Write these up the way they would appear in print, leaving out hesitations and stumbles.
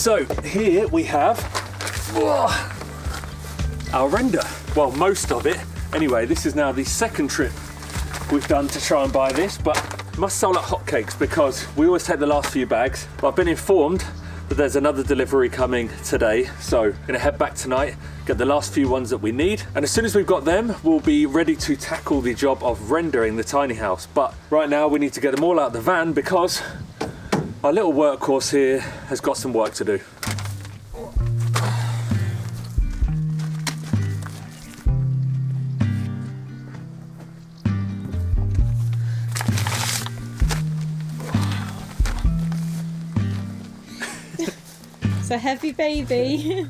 So here we have our render. Well, most of it. Anyway, this is now the second trip we've done to try and buy this, but must sell like hotcakes because we always take the last few bags. But I've been informed that there's another delivery coming today, so gonna head back tonight, get the last few ones that we need, and as soon as we've got them, we'll be ready to tackle the job of rendering the tiny house. But right now we need to get them all out of the van because our little workhorse here has got some work to do. It's a heavy baby.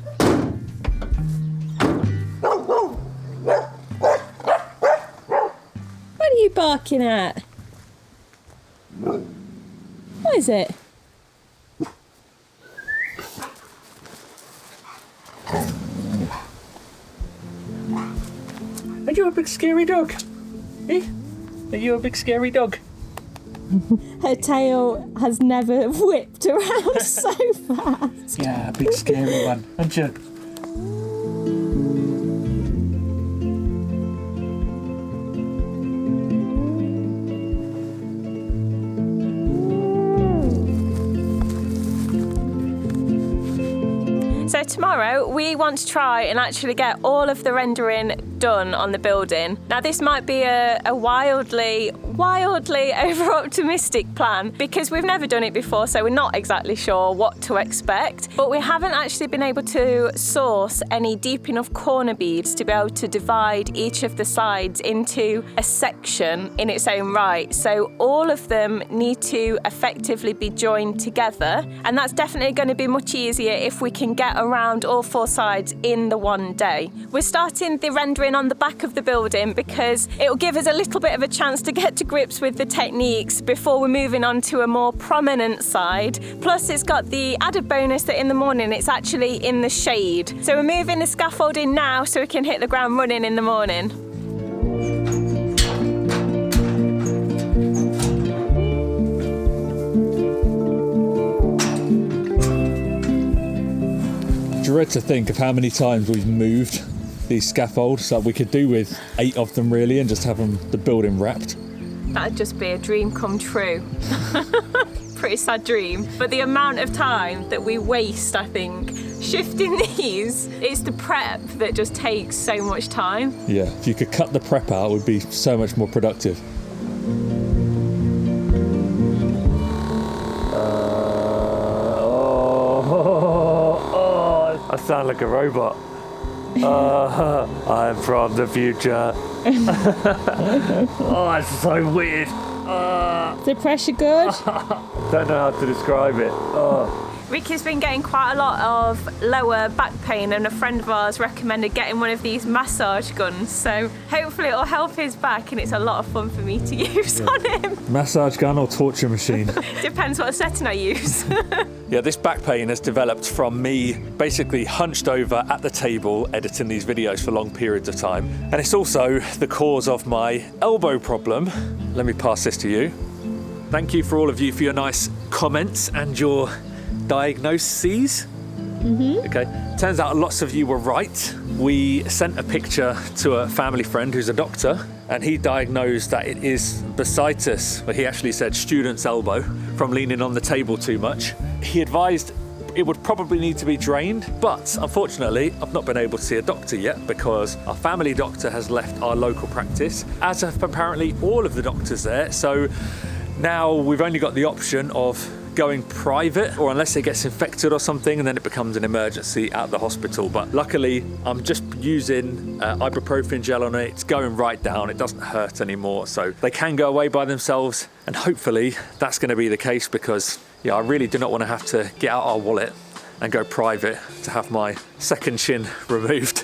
What are you barking at? What is it? Are you a big scary dog? Eh? Are you a big scary dog? Her tail has never whipped around so fast. Yeah, big scary one, aren't you? So tomorrow we want to try and actually get all of the rendering done on the building. Now this might be a wildly over-optimistic plan because we've never done it before, so we're not exactly sure what to expect, but we haven't actually been able to source any deep enough corner beads to be able to divide each of the sides into a section in its own right. So all of them need to effectively be joined together, and that's definitely going to be much easier if we can get around all four sides in the one day. We're starting the rendering on the back of the building because it will give us a little bit of a chance to get to grips with the techniques before we're moving on to a more prominent side. Plus it's got the added bonus that in the morning it's actually in the shade. So we're moving the scaffolding now so we can hit the ground running in the morning. Dread to think of how many times we've moved these scaffolds that we could do with 8 of them really and just have the building wrapped. That'd just be a dream come true. Pretty sad dream. But the amount of time that we waste, I think, shifting these, it's the prep that just takes so much time. Yeah, if you could cut the prep out, it would be so much more productive. I sound like a robot. I'm from the future. Oh, it's so weird. Is the pressure good? Don't know how to describe it. Ricky's been getting quite a lot of lower back pain, and a friend of ours recommended getting one of these massage guns, so hopefully it'll help his back, and it's a lot of fun for me to use on him. Massage gun or torture machine? Depends what setting I use. Yeah, this back pain has developed from me basically hunched over at the table editing these videos for long periods of time, and it's also the cause of my elbow problem. Let me pass this to you. Thank you for all of you for your nice comments and your diagnoses. Okay, turns out lots of you were right. We sent a picture to a family friend who's a doctor, and he diagnosed that it is bursitis, but he actually said student's elbow from leaning on the table too much. He advised it would probably need to be drained, but unfortunately I've not been able to see a doctor yet because our family doctor has left our local practice, as have apparently all of the doctors there. So now we've only got the option of going private, or unless it gets infected or something, and then it becomes an emergency at the hospital. But luckily I'm just using ibuprofen gel on it. It's going right down, it doesn't hurt anymore, so they can go away by themselves, and hopefully that's going to be the case, because yeah, I really do not want to have to get out our wallet and go private to have my second shin removed.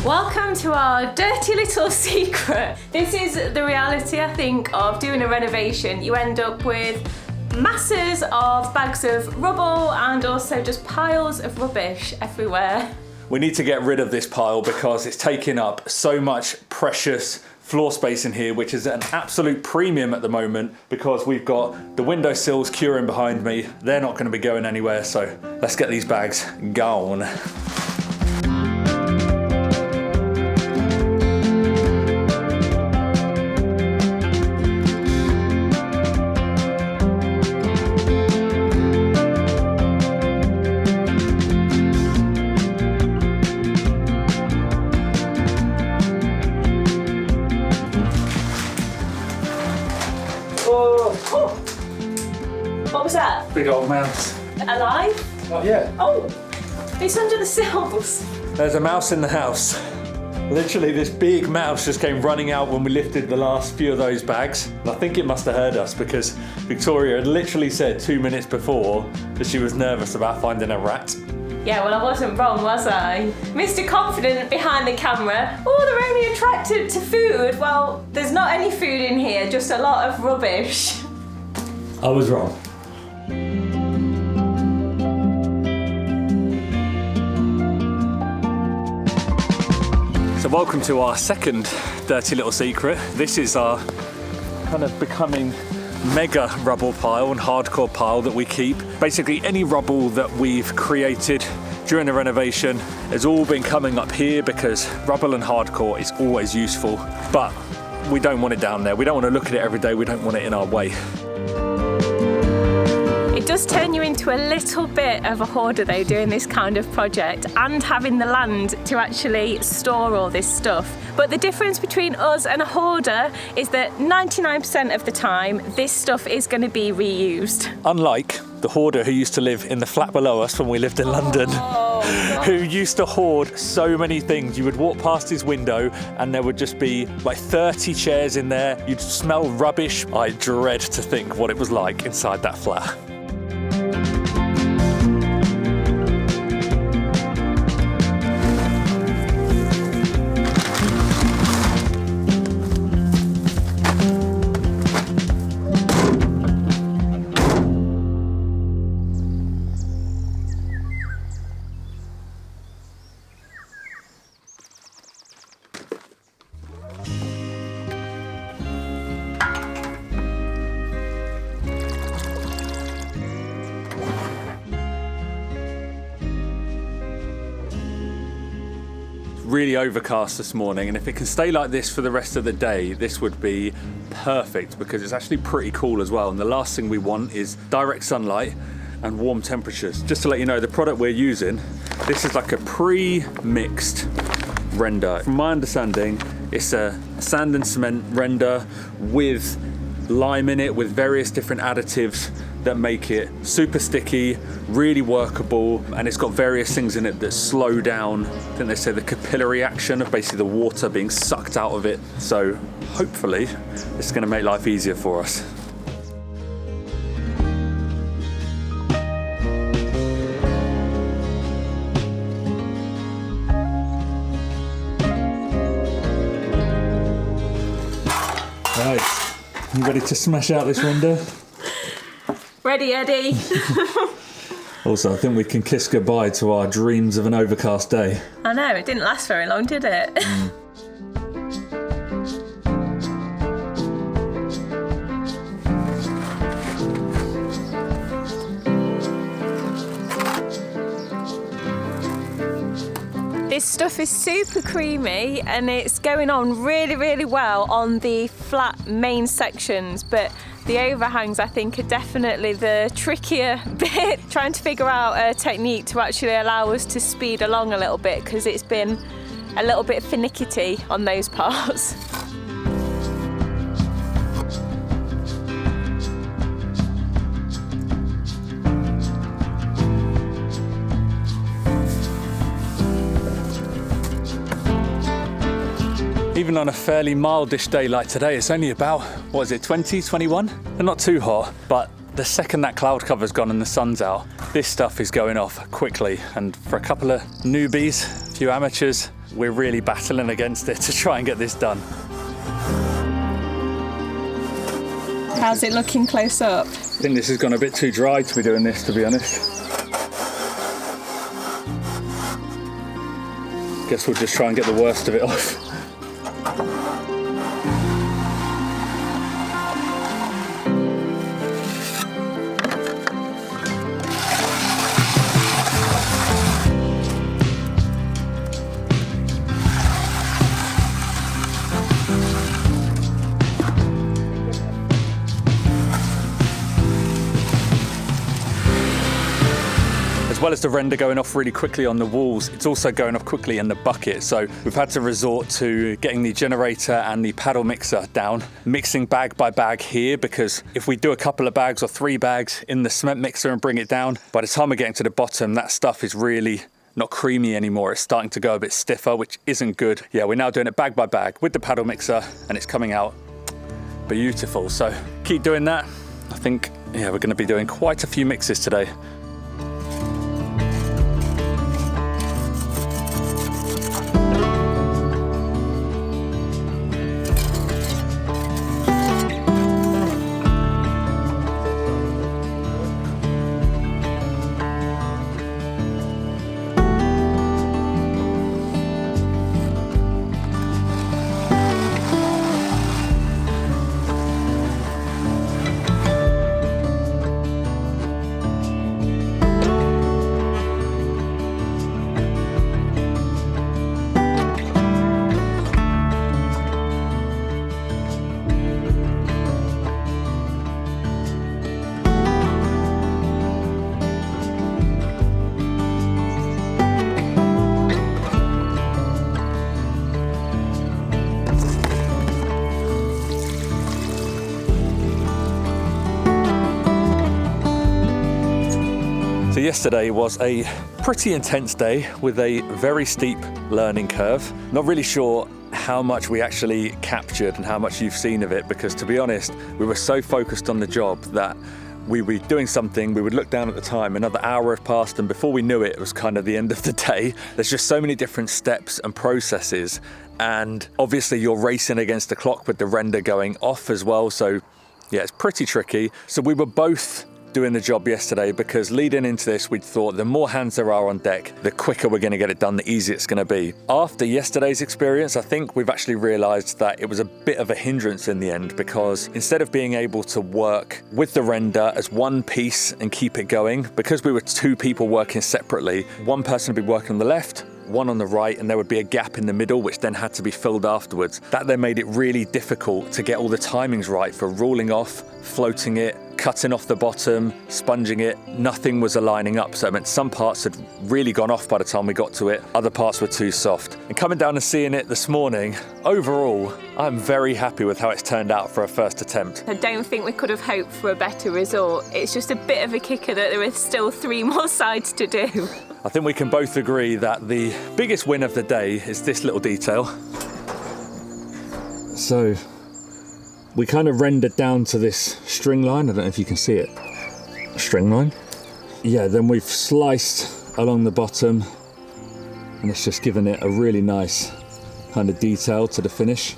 Welcome to our dirty little secret. This is the reality, I think, of doing a renovation. You end up with masses of bags of rubble and also just piles of rubbish everywhere. We need to get rid of this pile because it's taking up so much precious floor space in here, which is an absolute premium at the moment because we've got the windowsills curing behind me. They're not going to be going anywhere, so let's get these bags gone. What was that? Big old mouse. Alive? Oh yeah. Oh, it's under the sills. There's a mouse in the house. Literally, this big mouse just came running out when we lifted the last few of those bags. And I think it must have heard us because Victoria had literally said 2 minutes before that she was nervous about finding a rat. Yeah, well, I wasn't wrong, was I? Mr. Confident behind the camera. Oh, they're only attracted to food. Well, there's not any food in here, just a lot of rubbish. I was wrong. So welcome to our second dirty little secret. This is our kind of becoming mega rubble pile and hardcore pile that we keep. Basically any rubble that we've created during the renovation has all been coming up here because rubble and hardcore is always useful, but we don't want it down there. We don't want to look at it every day. We don't want it in our way. It does turn you into a little bit of a hoarder though, doing this kind of project and having the land to actually store all this stuff. But the difference between us and a hoarder is that 99% of the time, this stuff is going to be reused. Unlike the hoarder who used to live in the flat below us when we lived in London, who used to hoard so many things. You would walk past his window and there would just be like 30 chairs in there. You'd smell rubbish. I dread to think what it was like inside that flat. Really overcast this morning, and if it can stay like this for the rest of the day, this would be perfect because it's actually pretty cool as well. And the last thing we want is direct sunlight and warm temperatures. Just to let you know, the product we're using, this is like a pre-mixed render. From my understanding, it's a sand and cement render with lime in it, with various different additives that make it super sticky, really workable, and it's got various things in it that slow down, I think they say, the capillary action of basically the water being sucked out of it. So hopefully it's going to make life easier for us. Right, you ready to smash out this render? Ready, Eddie. Also, I think we can kiss goodbye to our dreams of an overcast day. I know, it didn't last very long, did it? This stuff is super creamy and it's going on really, really well on the flat main sections, but the overhangs, I think, are definitely the trickier bit. Trying to figure out a technique to actually allow us to speed along a little bit because it's been a little bit finicky on those parts. Even on a fairly mildish day like today, it's only about, what is it, 20, 21? They're not too hot, but the second that cloud cover's gone and the sun's out, this stuff is going off quickly. And for a couple of newbies, a few amateurs, we're really battling against it to try and get this done. How's it looking close up? I think this has gone a bit too dry to be doing this, to be honest. Guess we'll just try and get the worst of it off. As well as the render going off really quickly on the walls, it's also going off quickly in the bucket. So we've had to resort to getting the generator and the paddle mixer down, mixing bag by bag here, because if we do a couple of bags or 3 bags in the cement mixer and bring it down, by the time we're getting to the bottom, that stuff is really not creamy anymore. It's starting to go a bit stiffer, which isn't good. Yeah, we're now doing it bag by bag with the paddle mixer and it's coming out beautiful. So keep doing that. I think, yeah, we're going to be doing quite a few mixes today. So yesterday was a pretty intense day with a very steep learning curve. Not really sure how much we actually captured and how much you've seen of it, because to be honest, we were so focused on the job that we were doing something, we would look down at the time, another hour had passed, and before we knew it, it was kind of the end of the day. There's just so many different steps and processes, and obviously you're racing against the clock with the render going off as well, so yeah, it's pretty tricky. So we were both doing the job yesterday because leading into this, we thought the more hands there are on deck, the quicker we're going to get it done, the easier it's going to be. After yesterday's experience, I think we've actually realized that it was a bit of a hindrance in the end, because instead of being able to work with the render as one piece and keep it going, because we were 2 people working separately, one person would be working on the left, one on the right, and there would be a gap in the middle which then had to be filled afterwards. That then made it really difficult to get all the timings right for ruling off, floating it, cutting off the bottom, sponging it. Nothing was aligning up, so it meant some parts had really gone off by the time we got to it, other parts were too soft. And coming down and seeing it this morning, overall, I'm very happy with how it's turned out for a first attempt. I don't think we could have hoped for a better result. It's just a bit of a kicker that there are still 3 more sides to do. I think we can both agree that the biggest win of the day is this little detail. So we kind of rendered down to this string line. I don't know if you can see it. String line. Yeah, then we've sliced along the bottom and it's just given it a really nice kind of detail to the finish.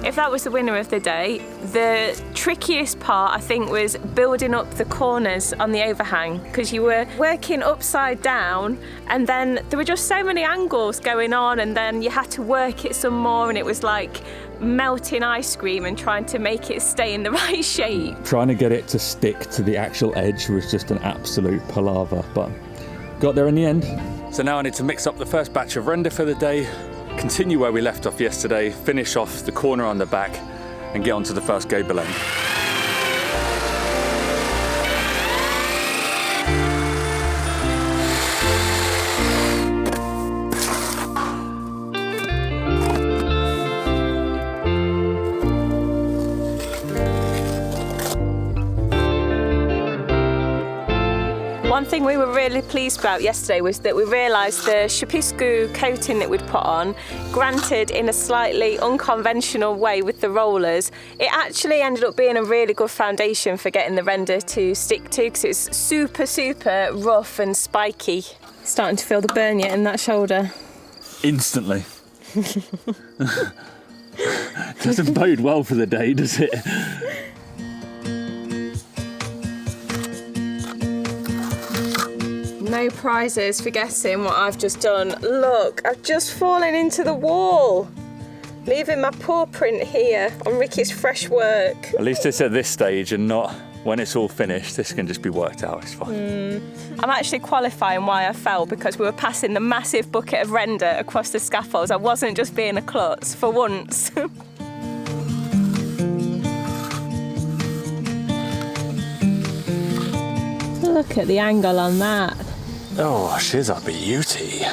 If that was the winner of the day, the trickiest part I think was building up the corners on the overhang, because you were working upside down and then there were just so many angles going on, and then you had to work it some more, and it was like melting ice cream and trying to make it stay in the right shape. Trying to get it to stick to the actual edge was just an absolute palaver, but got there in the end. So now I need to mix up the first batch of render for the day, continue where we left off yesterday, finish off the corner on the back and get onto the first gable end. One thing we were really pleased about yesterday was that we realised the chapisco coating that we'd put on, granted in a slightly unconventional way with the rollers, it actually ended up being a really good foundation for getting the render to stick to, because it's super, super rough and spiky. Starting to feel the burn yet in that shoulder. Instantly. Doesn't bode well for the day, does it? No prizes for guessing what I've just done. Look, I've just fallen into the wall, leaving my paw print here on Ricky's fresh work. At least it's at this stage and not when it's all finished. This can just be worked out, it's fine. I'm actually qualifying why I fell, because we were passing the massive bucket of render across the scaffolds. I wasn't just being a klutz for once. Look at the angle on that. Oh, she's a beauty.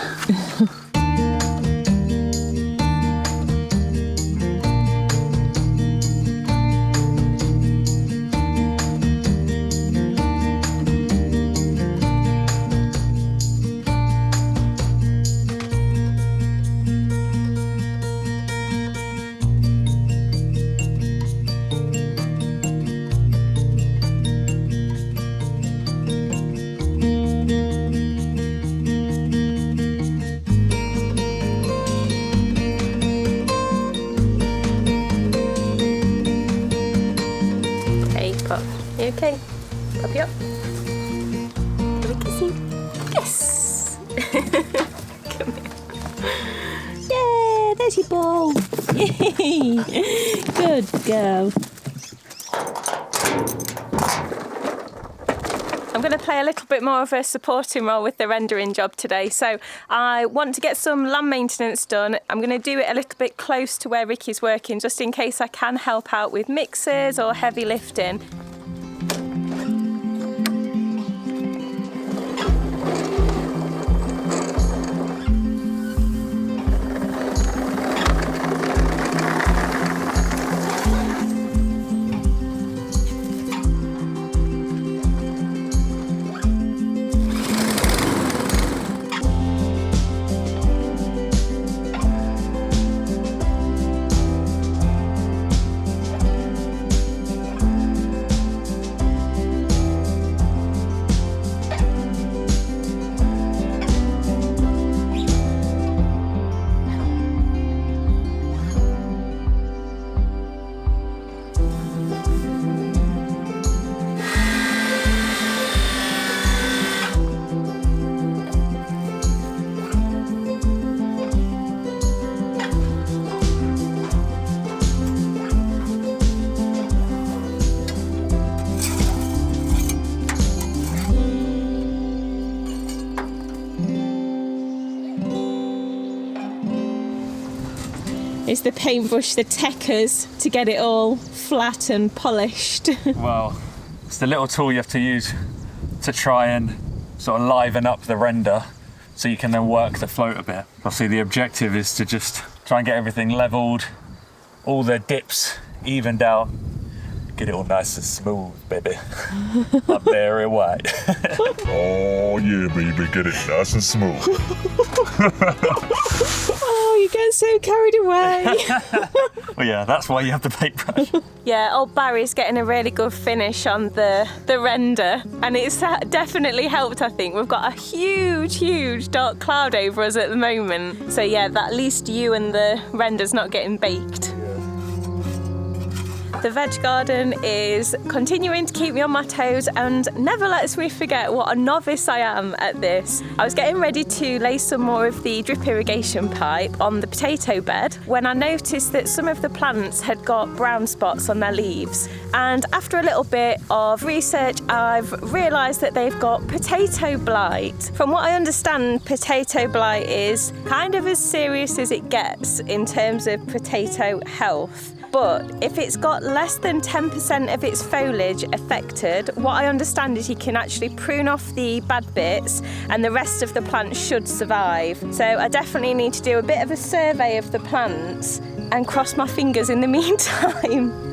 You okay? Pop you up. Have a kissy. Yes! Come here. Yeah, there's your ball. Good girl. I'm going to play a little bit more of a supporting role with the rendering job today. So I want to get some land maintenance done. I'm going to do it a little bit close to where Ricky's working, just in case I can help out with mixers or heavy lifting. Is the paintbrush the techers to get it all flat and polished? Well, it's the little tool you have to use to try and sort of liven up the render so you can then work the float a bit. Obviously the objective is to just try and get everything leveled, all the dips evened out, get it all nice and smooth, baby. I'm very white. Oh yeah, baby, get it nice and smooth. Oh, you get so carried away. Well, yeah, that's why you have the paintbrush. Yeah, old Barry's getting a really good finish on the render, and it's definitely helped, I think. We've got a huge dark cloud over us at the moment. So yeah, at least you and the render's not getting baked. The veg garden is continuing to keep me on my toes and never lets me forget what a novice I am at this. I was getting ready to lay some more of the drip irrigation pipe on the potato bed when I noticed that some of the plants had got brown spots on their leaves. And after a little bit of research, I've realised that they've got potato blight. From what I understand, potato blight is kind of as serious as it gets in terms of potato health. But if it's got less than 10% of its foliage affected, what I understand is you can actually prune off the bad bits and the rest of the plant should survive. So I definitely need to do a bit of a survey of the plants and cross my fingers in the meantime.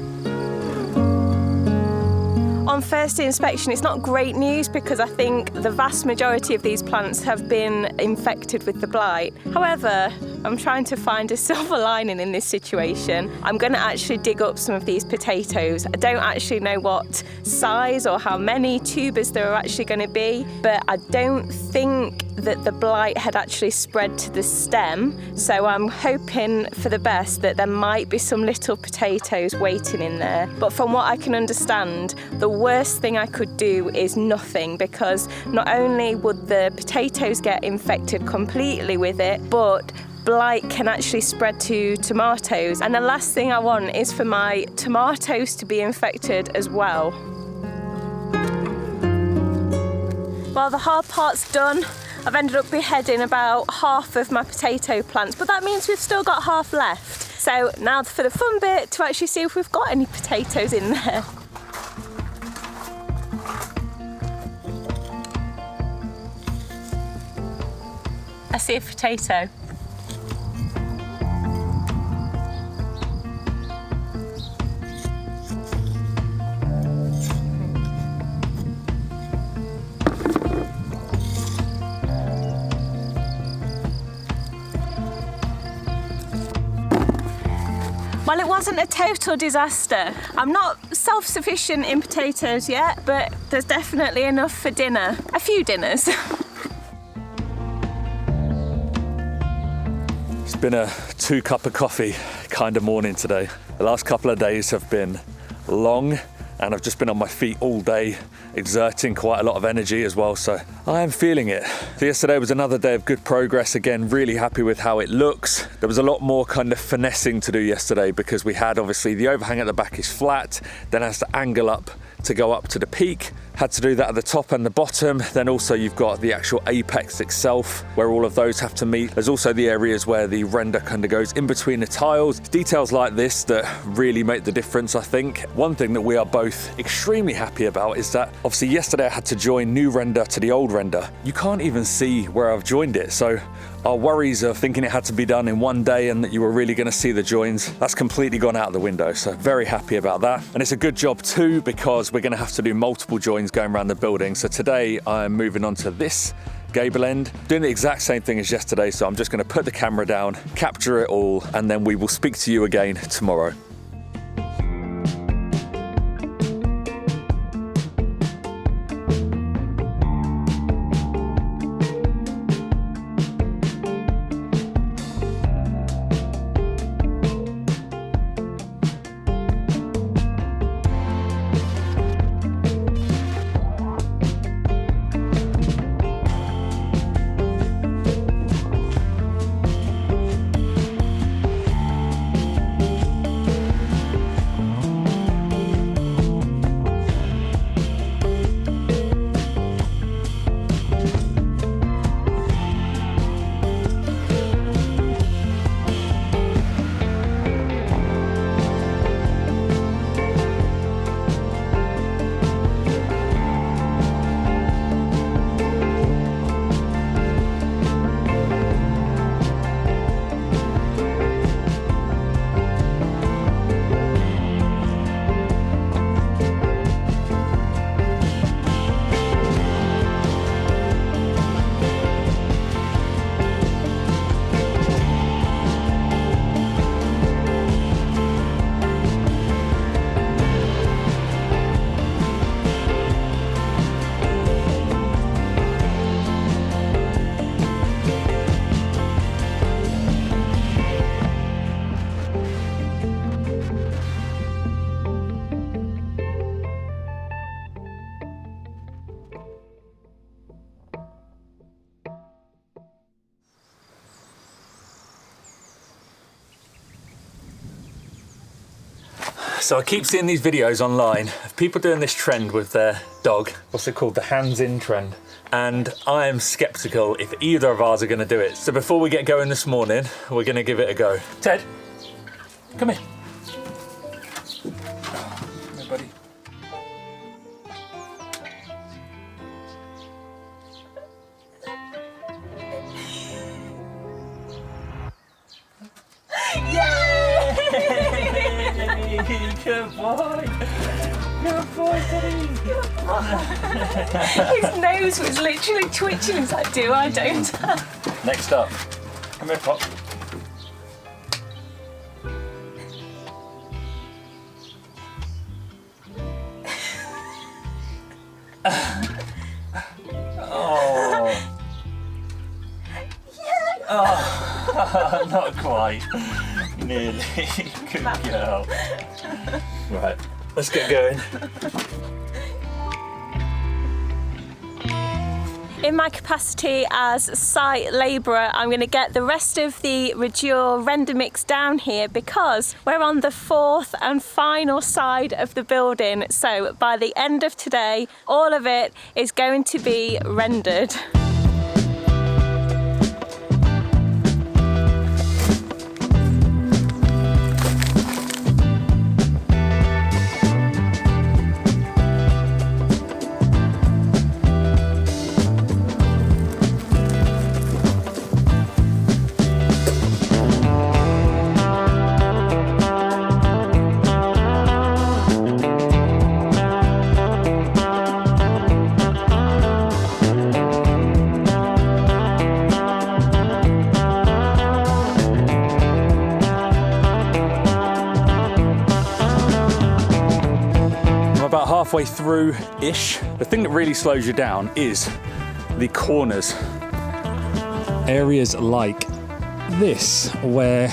On first inspection, it's not great news because I think the vast majority of these plants have been infected with the blight. However, I'm trying to find a silver lining in this situation. I'm going to actually dig up some of these potatoes. I don't actually know what size or how many tubers there are actually going to be, but I don't think that the blight had actually spread to the stem. So I'm hoping for the best that there might be some little potatoes waiting in there. But from what I can understand, the worst thing I could do is nothing, because not only would the potatoes get infected completely with it, but blight can actually spread to tomatoes. And the last thing I want is for my tomatoes to be infected as well. Well, the hard part's done. I've ended up beheading about half of my potato plants, but that means we've still got half left. So now for the fun bit, to actually see if we've got any potatoes in there. I see a potato. Well, it wasn't a total disaster. I'm not self-sufficient in potatoes yet, but there's definitely enough for dinner. A few dinners. It's been a 2 cup of coffee kind of morning today. The last couple of days have been long, and I've just been on my feet all day, exerting quite a lot of energy as well, so I am feeling it. So yesterday was another day of good progress. Again, really happy with how it looks. There was a lot more kind of finessing to do yesterday, because we had obviously the overhang at the back is flat, then has to angle up to go up to the peak. Had to do that at the top and the bottom. Then also you've got the actual apex itself, where all of those have to meet. There's also the areas where the render kind of goes in between the tiles. Details like this that really make the difference, I think. One thing that we are both extremely happy about is that obviously yesterday I had to join new render to the old render. You can't even see where I've joined it. So our worries of thinking it had to be done in one day and that you were really going to see the joins, that's completely gone out the window. So very happy about that. And it's a good job too, because we're going to have to do multiple joins going around the building. So today I'm moving on to this gable end, doing the exact same thing as yesterday. So I'm just going to put the camera down, capture it all, and then we will speak to you again tomorrow. So I keep seeing these videos online of people doing this trend with their dog. What's it called? The hands-in trend. And I am skeptical if either of ours are going to do it. So before we get going this morning, we're going to give it a go. Ted, come here. Come here, buddy. Good boy. Good boy, Teddy. Good boy. His nose was literally twitching. He's like, do I, don't I? Next up. Come here, Pop. Oh. quite. Nearly. Good girl. Right, let's get going. In my capacity as site labourer, I'm going to get the rest of the Redur render mix down here because we're on the fourth and final side of the building. So by the end of today, all of it is going to be rendered. About halfway through-ish. The thing that really slows you down is the corners. Areas like this, where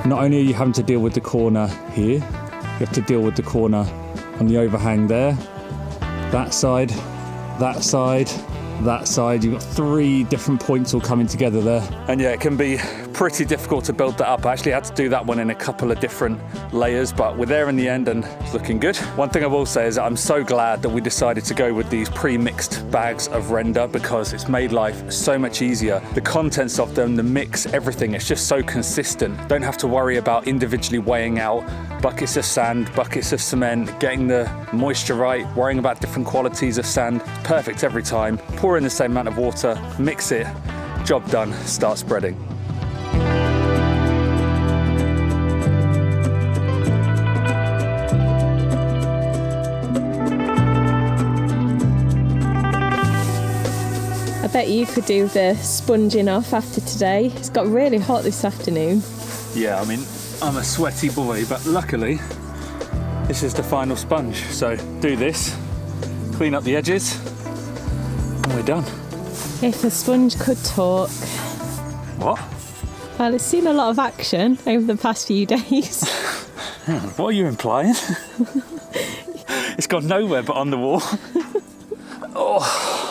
not only are you having to deal with the corner here, you have to deal with the corner on the overhang there, that side, that side, that side. You've got 3 different points all coming together there. And yeah, it can be pretty difficult to build that up. I actually had to do that one in a couple of different layers, but we're there in the end and it's looking good. One thing I will say is that I'm so glad that we decided to go with these pre-mixed bags of render because it's made life so much easier. The contents of them, the mix, everything, it's just so consistent. Don't have to worry about individually weighing out buckets of sand, buckets of cement, getting the moisture right, worrying about different qualities of sand. Perfect every time. Pour in the same amount of water, mix it, job done, start spreading. I bet you could do the sponging off after today. It's got really hot this afternoon. Yeah, I mean, I'm a sweaty boy, but luckily this is the final sponge. So do this, clean up the edges, and we're done. If a sponge could talk. What? Well, it's seen a lot of action over the past few days. What are you implying? It's gone nowhere but on the wall. Oh.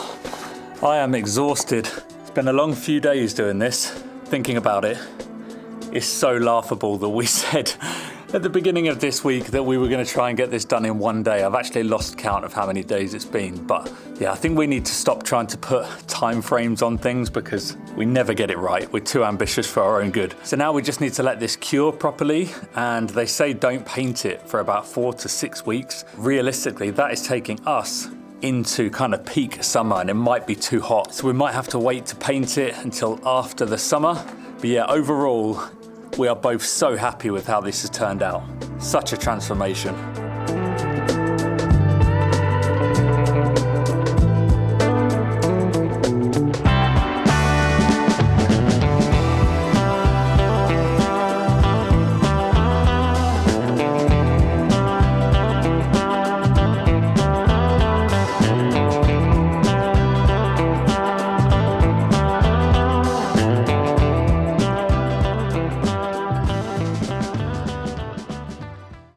I am exhausted. It's been a long few days doing this. Thinking about it, it's so laughable that we said at the beginning of this week that we were going to try and get this done in one day. I've actually lost count of how many days it's been, but yeah, I think we need to stop trying to put time frames on things because we never get it right. We're too ambitious for our own good. So now we just need to let this cure properly, and they say don't paint it for about 4 to 6 weeks. Realistically, that is taking us into kind of peak summer and it might be too hot. So we might have to wait to paint it until after the summer. But yeah, overall, we are both so happy with how this has turned out. Such a transformation.